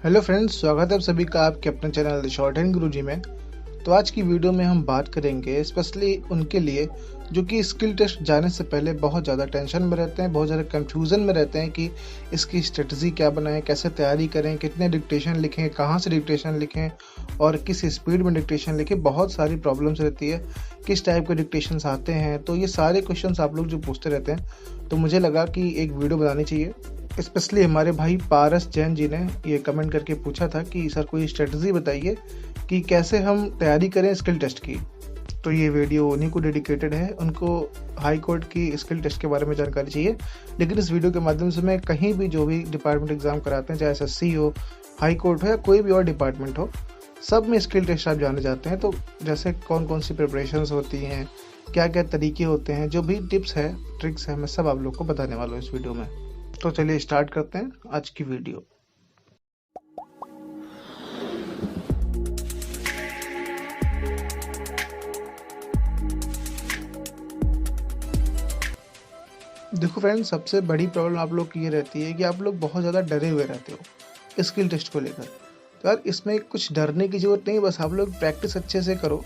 Hello friends, स्वागत है आप सभी का आपके अपने चैनल द शॉर्ट हैंड गुरुजी में। तो आज की वीडियो में हम बात करेंगे स्पेशली उनके लिए जो कि स्किल टेस्ट जाने से पहले बहुत ज़्यादा टेंशन में रहते हैं, बहुत ज़्यादा कंफ्यूजन में रहते हैं कि इसकी स्ट्रेटजी क्या बनाएं, कैसे तैयारी करें, कितने डिक्टेशन लिखें, कहाँ से डिक्टेशन लिखें और किस स्पीड में डिक्टेशन लिखें। बहुत सारी प्रॉब्लम्स रहती है, किस टाइप के डिक्टेशंस आते हैं। तो ये सारे क्वेश्चंस आप लोग जो पूछते रहते हैं, तो मुझे लगा कि एक वीडियो बनानी चाहिए। स्पेशली हमारे भाई पारस जैन जी ने ये कमेंट करके पूछा था कि सर कोई स्ट्रेटजी बताइए कि कैसे हम तैयारी करें स्किल टेस्ट की। तो ये वीडियो उन्हीं को डेडिकेटेड है, उनको हाई कोर्ट की स्किल टेस्ट के बारे में जानकारी चाहिए। लेकिन इस वीडियो के माध्यम से मैं कहीं भी जो भी डिपार्टमेंट एग्जाम कराते हैं, चाहे एसएससी हो, हाई कोर्ट हो या कोई भी और डिपार्टमेंट हो, सब में स्किल टेस्ट आप जाने जाते हैं। तो जैसे कौन कौन सी प्रिपरेशंस होती हैं, क्या क्या तरीके होते हैं, जो भी टिप्स है, ट्रिक्स है, मैं सब आप लोग को बताने वाला हूँ इस वीडियो में। तो चलिए स्टार्ट करते हैं आज की वीडियो। देखो फ्रेंड्स, सबसे बड़ी प्रॉब्लम आप लोग की ये रहती है कि आप लोग बहुत ज़्यादा डरे हुए रहते हो स्किल टेस्ट को लेकर। तो यार इसमें कुछ डरने की ज़रूरत नहीं, बस आप लोग प्रैक्टिस अच्छे से करो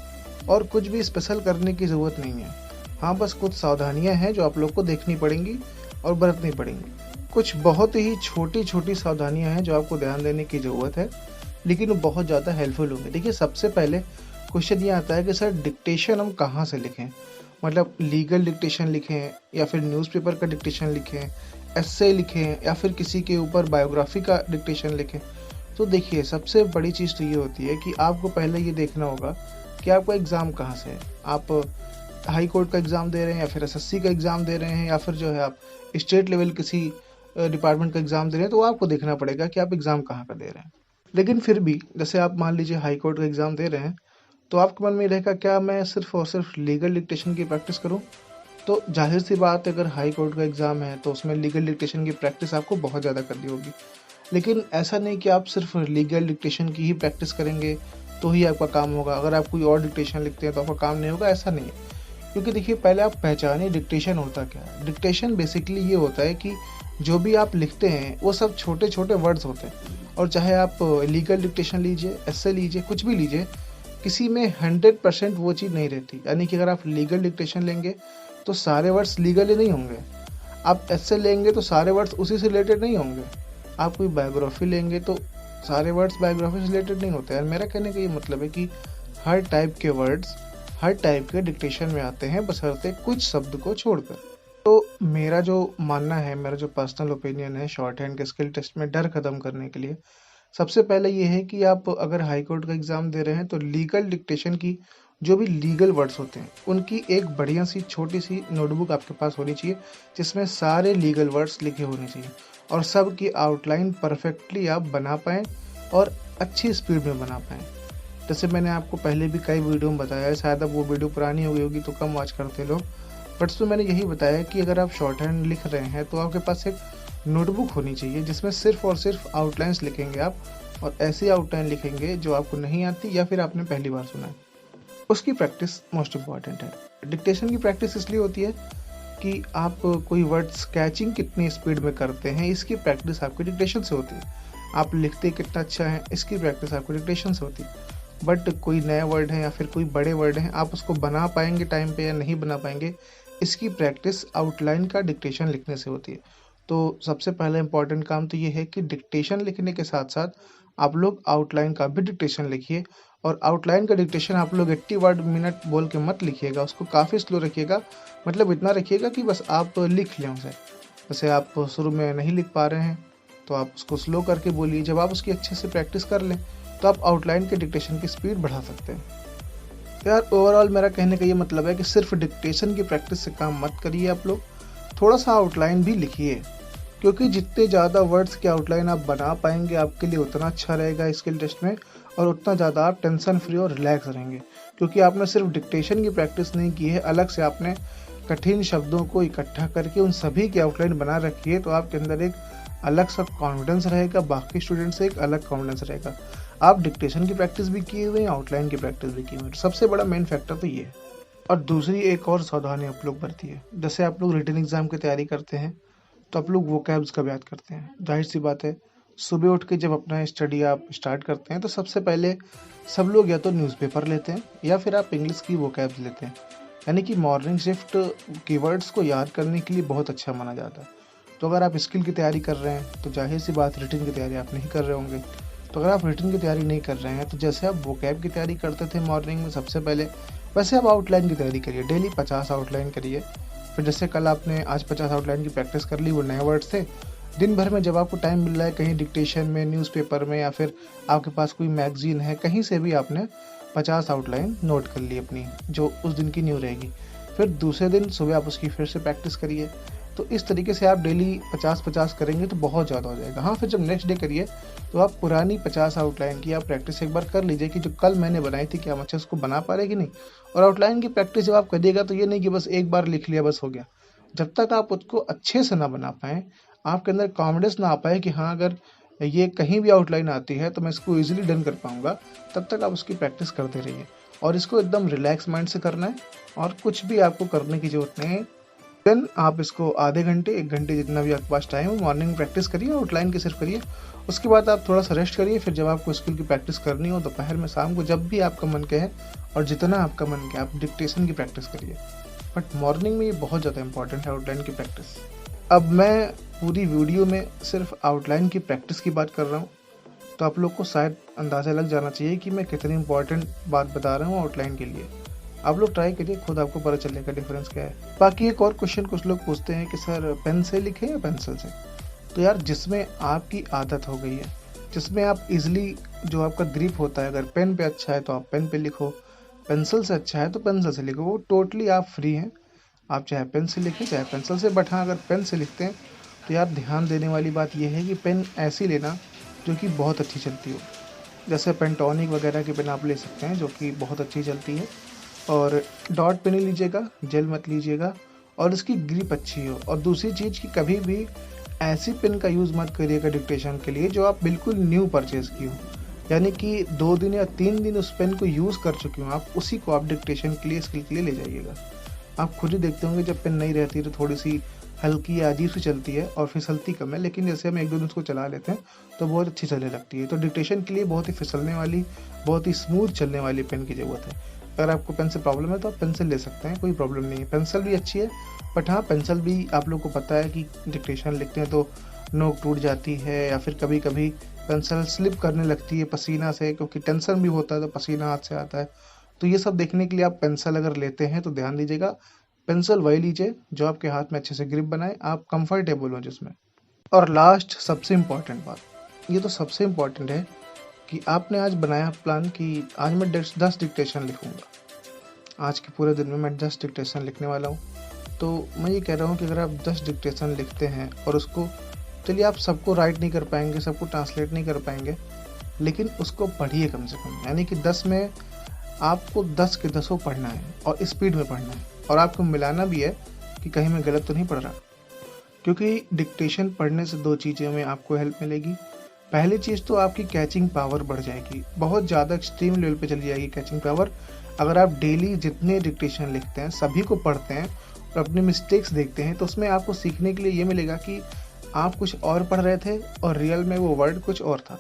और कुछ भी स्पेशल करने की ज़रूरत नहीं है। हाँ, बस कुछ सावधानियाँ हैं जो आप लोग को देखनी पड़ेंगी और बरतनी पड़ेंगी। कुछ बहुत ही छोटी छोटी सावधानियाँ हैं जो आपको ध्यान देने की ज़रूरत है, लेकिन वो बहुत ज़्यादा हेल्पफुल होंगे। देखिए, सबसे पहले क्वेश्चन ये आता है कि सर डिक्टेशन हम कहाँ से लिखें, मतलब लीगल डिक्टेशन लिखें या फिर न्यूज़पेपर का डिक्टेशन लिखें, एस्से लिखें या फिर किसी के ऊपर बायोग्राफी का डिक्टेशन लिखें। तो देखिए, सबसे बड़ी चीज़ तो ये होती है कि आपको पहले ये देखना होगा कि आपका एग्ज़ाम कहाँ से है। आप हाई कोर्ट का एग्ज़ाम दे रहे हैं या फिर एसएससी का एग्ज़ाम दे रहे हैं या फिर जो है आप स्टेट लेवल किसी डिपार्टमेंट का एग्ज़ाम दे रहे हैं, तो आपको देखना पड़ेगा कि आप एग्ज़ाम कहाँ का दे रहे हैं। लेकिन फिर भी जैसे आप मान लीजिए हाई कोर्ट का एग्ज़ाम दे रहे हैं, तो आपके मन में रहेगा क्या मैं सिर्फ और सिर्फ लीगल डिक्टेशन की प्रैक्टिस करूं। तो जाहिर सी बात है, अगर हाई कोर्ट का एग्ज़ाम है तो उसमें लीगल डिक्टेशन की प्रैक्टिस आपको बहुत ज़्यादा करनी होगी। लेकिन ऐसा नहीं कि आप सिर्फ लीगल डिक्टेशन की ही प्रैक्टिस करेंगे तो ही आपका काम होगा, अगर आप कोई और डिक्टेशन लिखते हैं तो आपका काम नहीं होगा, ऐसा नहीं है। क्योंकि देखिए, पहले आप पहचानिए डिक्टेशन होता क्या है। डिक्टेशन बेसिकली ये होता है कि जो भी आप लिखते हैं वो सब छोटे छोटे वर्ड्स होते हैं, और चाहे आप लीगल डिक्टेशन लीजिए, एस्से लीजिए, कुछ भी लीजिए, किसी में 100% वो चीज़ नहीं रहती। यानी कि अगर आप लीगल डिक्टेशन लेंगे तो सारे वर्ड्स लीगली नहीं होंगे, आप एस्से लेंगे तो सारे वर्ड्स उसी से रिलेटेड नहीं होंगे, आप कोई बायोग्राफी लेंगे तो सारे वर्ड्स बायोग्राफी से रिलेटेड नहीं होते हैं। मेरा कहने का ये मतलब है कि हर टाइप के वर्ड्स हर टाइप के डिक्टेशन में आते हैं, बशर्ते कुछ शब्द को छोड़कर। तो मेरा जो मानना है, मेरा जो पर्सनल ओपिनियन है शॉर्ट हैंड के स्किल टेस्ट में डर खत्म करने के लिए, सबसे पहले ये है कि आप अगर हाई कोर्ट का एग्ज़ाम दे रहे हैं तो लीगल डिक्टेशन की जो भी लीगल वर्ड्स होते हैं उनकी एक बढ़िया सी छोटी सी नोटबुक आपके पास होनी चाहिए, जिसमें सारे लीगल वर्ड्स लिखे होने चाहिए और सब की आउटलाइन परफेक्टली आप बना पाएँ और अच्छी स्पीड में बना पाएँ। जैसे मैंने आपको पहले भी कई वीडियो में बताया है, शायद अब वो वीडियो पुरानी हो गई होगी तो कम वॉच करते लोग, बट उसमें मैंने यही बताया कि अगर आप शॉर्ट हैंड लिख रहे हैं तो आपके पास एक नोटबुक होनी चाहिए जिसमें सिर्फ और सिर्फ आउटलाइंस लिखेंगे आप, और ऐसी आउटलाइन लिखेंगे जो आपको नहीं आती या फिर आपने पहली बार सुना है। उसकी प्रैक्टिस मोस्ट इम्पॉर्टेंट है। डिक्टेशन की प्रैक्टिस इसलिए होती है कि आप कोई वर्ड स्केचिंग कितनी स्पीड में करते हैं, इसकी प्रैक्टिस आपकी डिक्टेशन से होती है। आप लिखते कितना अच्छा है, इसकी प्रैक्टिस आपको डिक्टेशन से होती है। बट कोई नया वर्ड है या फिर कोई बड़े वर्ड हैं, आप उसको बना पाएंगे टाइम पे या नहीं बना पाएंगे, इसकी प्रैक्टिस आउटलाइन का डिक्टेशन लिखने से होती है। तो सबसे पहला इंपॉर्टेंट काम तो ये है कि डिक्टेशन लिखने के साथ साथ आप लोग आउटलाइन का भी डिक्टेशन लिखिए। और आउटलाइन का डिक्टेशन आप लोग 80 वर्ड मिनट बोल के मत लिखिएगा, उसको काफ़ी स्लो रखिएगा। मतलब इतना रखिएगा कि बस आप लिख लें उसे। जैसे आप शुरू में नहीं लिख पा रहे हैं तो आप उसको स्लो करके बोलिए। जब आप उसकी अच्छे से प्रैक्टिस कर लें तो आप आउटलाइन के डिक्टेशन की स्पीड बढ़ा सकते हैं। यार ओवरऑल मेरा कहने का ये मतलब है कि सिर्फ डिक्टेशन की प्रैक्टिस से काम मत करिए, आप लोग थोड़ा सा आउटलाइन भी लिखिए, क्योंकि जितने ज़्यादा वर्ड्स की आउटलाइन आप बना पाएंगे आपके लिए उतना अच्छा रहेगा स्किल टेस्ट में, और उतना ज़्यादा आप टेंशन फ्री और रिलैक्स रहेंगे। क्योंकि आपने सिर्फ डिक्टेशन की प्रैक्टिस नहीं की है, अलग से आपने कठिन शब्दों को इकट्ठा करके उन सभी की आउटलाइन बना रखी है। तो आपके अंदर एक अलग सा कॉन्फिडेंस रहेगा, बाकी स्टूडेंट से एक अलग कॉन्फिडेंस रहेगा। आप डिक्टेशन की प्रैक्टिस भी किए हुए हैं, आउटलाइन की प्रैक्टिस भी की हुई है। सबसे बड़ा मेन फैक्टर तो ये है। और दूसरी एक और सावधानी आप लोग बरतिए। जैसे आप लोग रिटन एग्जाम की तैयारी करते हैं तो आप लोग वोकैब्स कब याद करते हैं? जाहिर सी बात है, सुबह उठ के जब अपना स्टडी आप स्टार्ट करते हैं तो सबसे पहले सब लोग या तो न्यूज़पेपर लेते हैं या फिर आप इंग्लिश की वोकैब्स लेते हैं। यानी कि मॉर्निंग शिफ्ट कीवर्ड्स को याद करने के लिए बहुत अच्छा माना जाता है। तो अगर आप स्किल की तैयारी कर रहे हैं तो जाहिर सी बात रिटन की तैयारी आप नहीं कर रहे होंगे। तो अगर आप रिटन की तैयारी नहीं कर रहे हैं तो जैसे आप वोकैब की तैयारी करते थे मॉर्निंग में सबसे पहले, वैसे आप आउटलाइन की तैयारी करिए। डेली 50 आउटलाइन करिए। फिर जैसे कल आपने आज 50 आउटलाइन की प्रैक्टिस कर ली, वो नए वर्ड्स थे। दिन भर में जब आपको टाइम मिल रहा है, कहीं डिक्टेशन में, न्यूज़पेपर में, या फिर आपके पास कोई मैगजीन है, कहीं से भी आपने 50 आउटलाइन नोट कर ली अपनी, जो उस दिन की न्यू रहेगी। फिर दूसरे दिन सुबह आप उसकी फिर से प्रैक्टिस करिए। तो इस तरीके से आप डेली 50-50 करेंगे तो बहुत ज़्यादा हो जाएगा। हाँ, फिर जब नेक्स्ट डे करिए तो आप पुरानी 50 आउटलाइन की आप प्रैक्टिस एक बार कर लीजिए कि जो कल मैंने बनाई थी क्या हम अच्छे उसको बना पा रहे कि नहीं। और आउटलाइन की प्रैक्टिस जब आप करिएगा तो ये नहीं कि बस एक बार लिख लिया बस हो गया। जब तक आप उसको अच्छे से ना बना पाएँ, आपके अंदर कॉन्फिडेंस ना आ पाए कि हाँ, अगर ये कहीं भी आउटलाइन आती है तो मैं इसको ईज़िली डन कर पाऊँगा, तब तक आप उसकी प्रैक्टिस करते रहिए। और इसको एकदम रिलैक्स माइंड से करना है और कुछ भी आपको करने की ज़रूरत नहीं है। देन आप इसको आधे घंटे, 1 घंटे जितना भी आपके पास टाइम हो मॉर्निंग में प्रैक्टिस करिए, आउटलाइन की सिर्फ करिए। उसके बाद आप थोड़ा-सा रेस्ट करिए। फिर जब आपको स्किल की प्रैक्टिस करनी हो दोपहर में, शाम को, जब भी आपका मन कहे और जितना आपका मन कहे, आप डिक्टेशन की प्रैक्टिस करिए। बट मॉर्निंग में ये बहुत ज़्यादा इंपॉर्टेंट है आउटलाइन की प्रैक्टिस। अब मैं पूरी वीडियो में सिर्फ आउटलाइन की प्रैक्टिस की बात कर रहा हूँ, तो आप लोग को शायद अंदाज़ा लग जाना चाहिए कि मैं कितनी इंपॉर्टेंट बात बता रहा हूँ आउटलाइन के लिए। आप लोग ट्राई करिए, खुद आपको पता चलेगा डिफरेंस क्या है। बाकी एक और क्वेश्चन कुछ लोग पूछते हैं कि सर पेन से लिखें या पेंसिल से। तो यार, जिसमें आपकी आदत हो गई है, जिसमें आप इजीली, जो आपका ग्रिप होता है, अगर पेन पे अच्छा है तो आप पेन पे लिखो, पेंसिल से अच्छा है तो पेंसिल से लिखो। वो टोटली आप फ्री हैं, आप चाहे पेन से लिखें चाहे पेंसिल से। बट हाँ, अगर पेन से लिखते हैं तो यार ध्यान देने वाली बात यह है कि पेन ऐसी लेना जो कि बहुत अच्छी चलती हो। जैसे पेंटोनिक वगैरह की पेन आप ले सकते हैं जो कि बहुत अच्छी चलती है। और डॉट पेन ही लीजिएगा, जेल मत लीजिएगा, और इसकी ग्रिप अच्छी हो। और दूसरी चीज़ कि कभी भी ऐसी पेन का यूज़ मत करिएगा डिक्टेशन के लिए जो आप बिल्कुल न्यू परचेज़ की हो। यानी कि 2 दिन या 3 दिन उस पेन को यूज़ कर चुके हो आप, उसी को आप डिक्टेशन के लिए, स्किल के लिए ले जाइएगा। आप खुद ही देखते होंगे जब पेन नई रहती है तो थोड़ी सी हल्की या अजीब सी चलती है और फिसलती कम है, लेकिन जैसे हम 1-2 दिन उसको चला लेते हैं तो बहुत अच्छी चलने लगती है। तो डिक्टेशन के लिए बहुत ही फिसलने वाली, बहुत ही स्मूथ चलने वाली पेन की ज़रूरत है। अगर आपको पेन से प्रॉब्लम है तो आप पेंसिल ले सकते हैं, कोई प्रॉब्लम नहीं है। पेंसिल भी अच्छी है, बट हाँ, पेंसिल भी आप लोग को पता है कि डिक्टेशन लिखते हैं तो नोक टूट जाती है, या फिर कभी कभी पेंसिल स्लिप करने लगती है पसीना से, क्योंकि टेंशन भी होता है तो पसीना हाथ से आता है। तो ये सब देखने के लिए आप पेंसिल अगर लेते हैं तो ध्यान दीजिएगा, पेंसिल वही लीजिए जो आपके हाथ में अच्छे से ग्रिप बनाए, आप कंफर्टेबल हो जिसमें। और लास्ट सबसे इम्पॉर्टेंट बात, ये तो सबसे इम्पॉर्टेंट है कि आपने आज बनाया प्लान कि आज मैं 10 डिक्टेशन लिखूंगा। आज के पूरे दिन में मैं 10 डिक्टेशन लिखने वाला हूँ। तो मैं ये कह रहा हूँ कि अगर आप 10 डिक्टेशन लिखते हैं और उसको, चलिए आप सबको राइट नहीं कर पाएंगे, सबको ट्रांसलेट नहीं कर पाएंगे, लेकिन उसको पढ़िए कम से कम। यानी कि 10 में आपको 10 के 10 पढ़ना है और स्पीड में पढ़ना है, और आपको मिलाना भी है कि कहीं मैं गलत तो नहीं पढ़ रहा। क्योंकि डिक्टेशन पढ़ने से 2 चीज़ें में आपको हेल्प मिलेगी। पहली चीज़ तो आपकी कैचिंग पावर बढ़ जाएगी, बहुत ज़्यादा एक्सट्रीम लेवल पे चली जाएगी कैचिंग पावर। अगर आप डेली जितने डिक्टेशन लिखते हैं, सभी को पढ़ते हैं और अपने मिस्टेक्स देखते हैं, तो उसमें आपको सीखने के लिए ये मिलेगा कि आप कुछ और पढ़ रहे थे और रियल में वो वर्ड कुछ और था।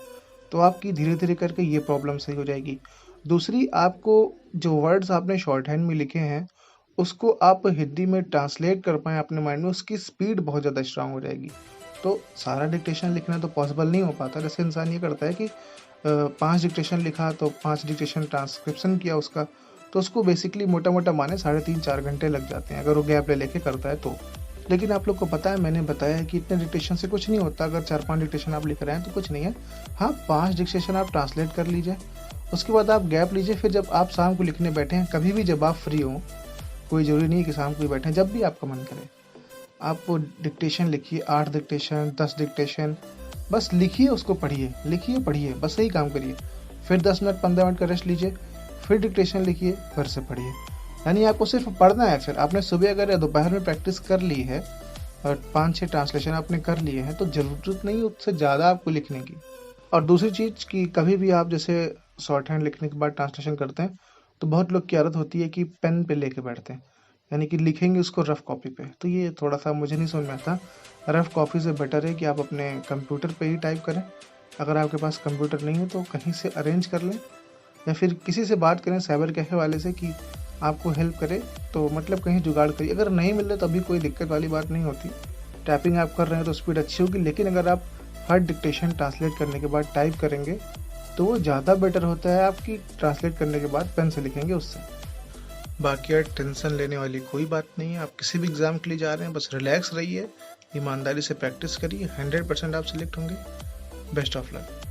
तो आपकी धीरे धीरे करके ये प्रॉब्लम सही हो जाएगी। दूसरी, आपको जो वर्ड्स आपने शॉर्ट हैंड में लिखे हैं उसको आप हिंदी में ट्रांसलेट कर पाएँ अपने माइंड में, उसकी स्पीड बहुत ज़्यादा स्ट्रांग हो जाएगी। तो सारा डिक्टेशन लिखना तो पॉसिबल नहीं हो पाता। जैसे इंसान ये करता है कि 5 डिक्टेशन लिखा तो 5 डिक्टेशन ट्रांसक्रिप्शन किया उसका, तो उसको बेसिकली मोटा मोटा माने 3.5-4 घंटे लग जाते हैं अगर वो गैप ले लेके करता है तो। लेकिन आप लोग को पता है, मैंने बताया है कि इतने डिक्टेशन से कुछ नहीं होता। अगर 4-5 डिक्टेशन आप लिख रहे हैं तो कुछ नहीं है। हाँ, 5 डिक्टेशन आप ट्रांसलेट कर लीजिए, उसके बाद आप गैप लीजिए। फिर जब आप शाम को लिखने बैठे हैं, कभी भी जब आप फ्री हो, कोई ज़रूरी नहीं है कि शाम को ही बैठें, जब भी आपका मन करे आप वो डिक्टेशन लिखिए। 8 डिक्टेशन, 10 डिक्टेशन, बस लिखिए, उसको पढ़िए, लिखिए पढ़िए, बस यही काम करिए। फिर 10 मिनट 15 मिनट का रेस्ट लीजिए, फिर डिक्टेशन लिखिए, फिर से पढ़िए। यानी आपको सिर्फ पढ़ना है। फिर आपने सुबह अगर या दोपहर में प्रैक्टिस कर ली है और 5-6 ट्रांसलेशन आपने कर लिए हैं, तो ज़रूरत नहीं उससे ज़्यादा आपको लिखने की। और दूसरी चीज़ कि कभी भी आप जैसे शॉर्ट हैंड लिखने के बाद ट्रांसलेशन करते हैं तो बहुत लोग की आदत होती है कि पेन पे लेके बैठते हैं। यानी कि लिखेंगे उसको रफ कॉपी पे। तो ये थोड़ा सा मुझे नहीं समझ में आता। रफ कॉपी से बेटर है कि आप अपने कंप्यूटर पे ही टाइप करें। अगर आपके पास कंप्यूटर नहीं है तो कहीं से अरेंज कर लें, या फिर किसी से बात करें साइबर कैफ़े वाले से कि आपको हेल्प करे, तो मतलब कहीं जुगाड़ करिए। अगर नहीं मिल रहा तभी कोई दिक्कत वाली बात नहीं होती। टाइपिंग आप कर रहे हैं तो स्पीड अच्छी होगी, लेकिन अगर आप हर डिक्टेशन ट्रांसलेट करने के बाद टाइप करेंगे तो वो ज़्यादा बेटर होता है आपकी ट्रांसलेट करने के बाद पेन से लिखेंगे उससे। बाकी यार टेंशन लेने वाली कोई बात नहीं है। आप किसी भी एग्ज़ाम के लिए जा रहे हैं बस रिलैक्स रहिए, ईमानदारी से प्रैक्टिस करिए, 100% आप सिलेक्ट होंगे। Best of luck.